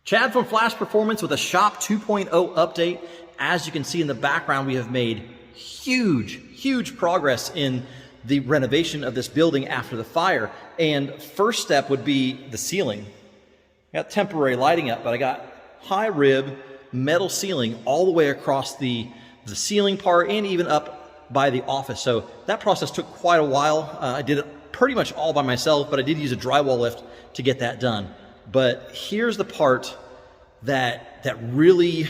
Chad from Flash Performance with a Shop 2.0 update. As you can see in the background, we have made huge progress in the renovation of this building after the fire. And first step would be the ceiling. I got temporary lighting up, but I got high rib metal ceiling all the way across the ceiling part and even up by the office. So that process took quite a while. I did it pretty much all by myself, but I did use a drywall lift to get that done. But here's the part that really,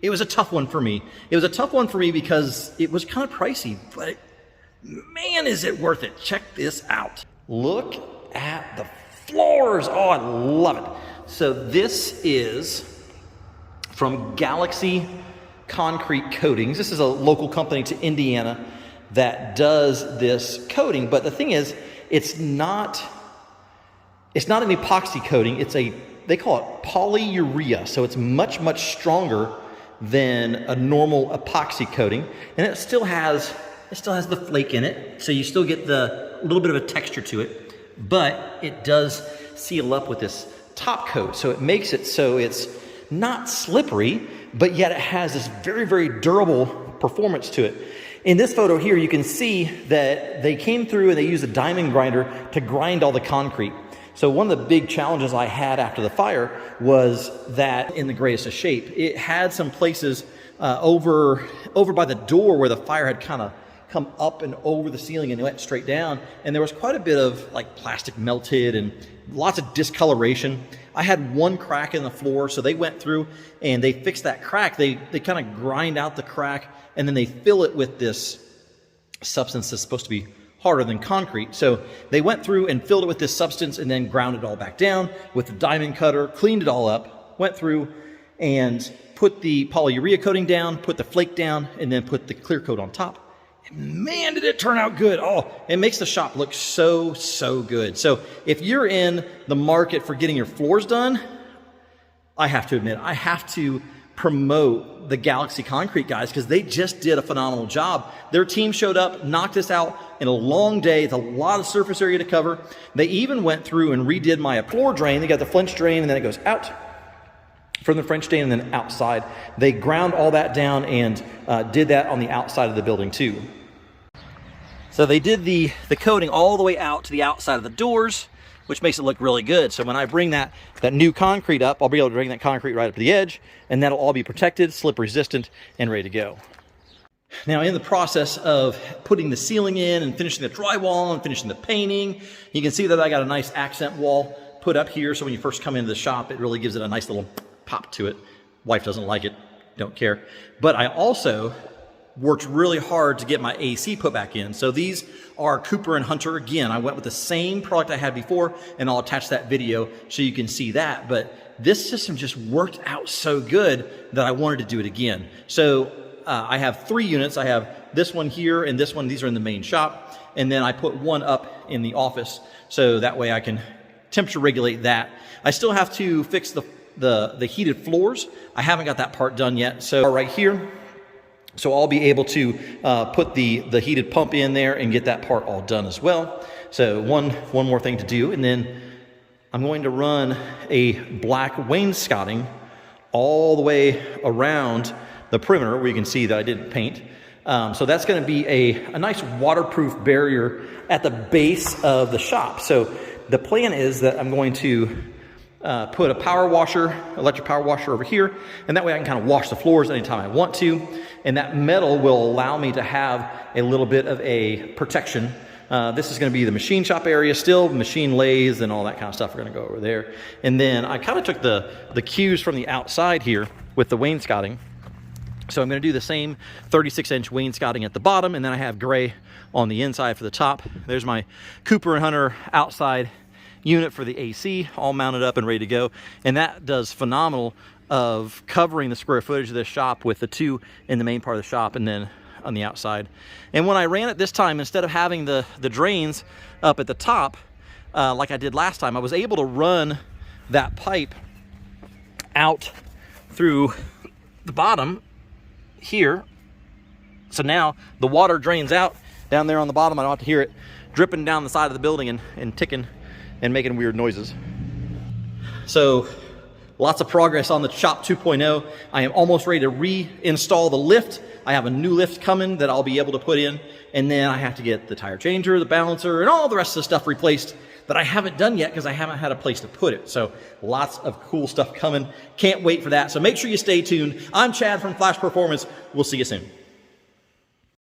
it was a tough one for me. It was a tough one for me because it was kind of pricey, but man, is it worth it. Check this out. Look at the floors. Oh, I love it. So this is from Galaxy Concrete Coatings. This is a local company to Indiana that does this coating, but the thing is, it's not an epoxy coating. They call it polyurea. So it's much stronger than a normal epoxy coating. And it still has the flake in it. So you still get the little bit of a texture to it, but it does seal up with this top coat. So it makes it so it's not slippery, but yet it has this very durable performance to it. In this photo here, you can see that they came through and they used a diamond grinder to grind all the concrete. So one of the big challenges I had after the fire was that in the greatest of shape, it had some places over by the door where the fire had kind of come up and over the ceiling and it went straight down. And there was quite a bit of like plastic melted and lots of discoloration. I had one crack in the floor, so they went through and they fixed that crack. They kind of grind out the crack and then they fill it with this substance that's supposed to be harder than concrete. So they went through and filled it with this substance and then ground it all back down with the diamond cutter, cleaned it all up, went through and put the polyurea coating down, put the flake down, and then put the clear coat on top. And man, did it turn out good. Oh, it makes the shop look so good. So if you're in the market for getting your floors done, I have to admit, I have to promote the Galaxy Concrete guys because they just did a phenomenal job. Their team showed up, knocked us out in a long day. It's a lot of surface area to cover. They even went through and redid my floor drain. They got the French drain and then it goes out from the French drain and then outside. They ground all that down and did that on the outside of the building too. So they did the coating all the way out to the outside of the doors, which makes it look really good. So when I bring that new concrete up, I'll be able to bring that concrete right up to the edge, and that'll all be protected, slip resistant, and ready to go. Now in the process of putting the ceiling in and finishing the drywall and finishing the painting, you can see that I got a nice accent wall put up here. So when you first come into the shop, it really gives it a nice little pop to it. Wife doesn't like it, don't care. But I also worked really hard to get my AC put back in. So these are Cooper and Hunter. Again, I went with the same product I had before, and I'll attach that video so you can see that. But this system just worked out so good that I wanted to do it again. So I have 3 units. I have this one here and this one. These are in the main shop. And then I put one up in the office so that way I can temperature regulate that. I still have to fix the heated floors. I haven't got that part done yet. So right here, so I'll be able to put the heated pump in there and get that part all done as well. So one more thing to do, and then I'm going to run a black wainscoting all the way around the perimeter where you can see that I didn't paint. So that's going to be a nice waterproof barrier at the base of the shop. So the plan is that I'm going to put a power washer, electric power washer over here, and that way I can kind of wash the floors anytime I want to. And that metal will allow me to have a little bit of a protection. This is going to be the machine shop area still, machine lathes and all that kind of stuff are going to go over there. And then I kind of took the cues from the outside here with the wainscoting. So I'm going to do the same 36-inch wainscoting at the bottom, and then I have gray on the inside for the top. There's my Cooper and Hunter outside unit for the AC, all mounted up and ready to go. And that does phenomenal of covering the square footage of this shop with the 2 in the main part of the shop and then on the outside. And when I ran it this time, instead of having the drains up at the top, like I did last time, I was able to run that pipe out through the bottom here. So now the water drains out down there on the bottom. I don't have to hear it dripping down the side of the building and ticking and making weird noises. So lots of progress on the Shop 2.0. I am almost ready to reinstall the lift. I have a new lift coming that I'll be able to put in, and then I have to get the tire changer, the balancer, and all the rest of the stuff replaced that I haven't done yet because I haven't had a place to put it. So lots of cool stuff coming. Can't wait for that. So make sure you stay tuned. I'm Chad from Flash Performance. We'll see you soon.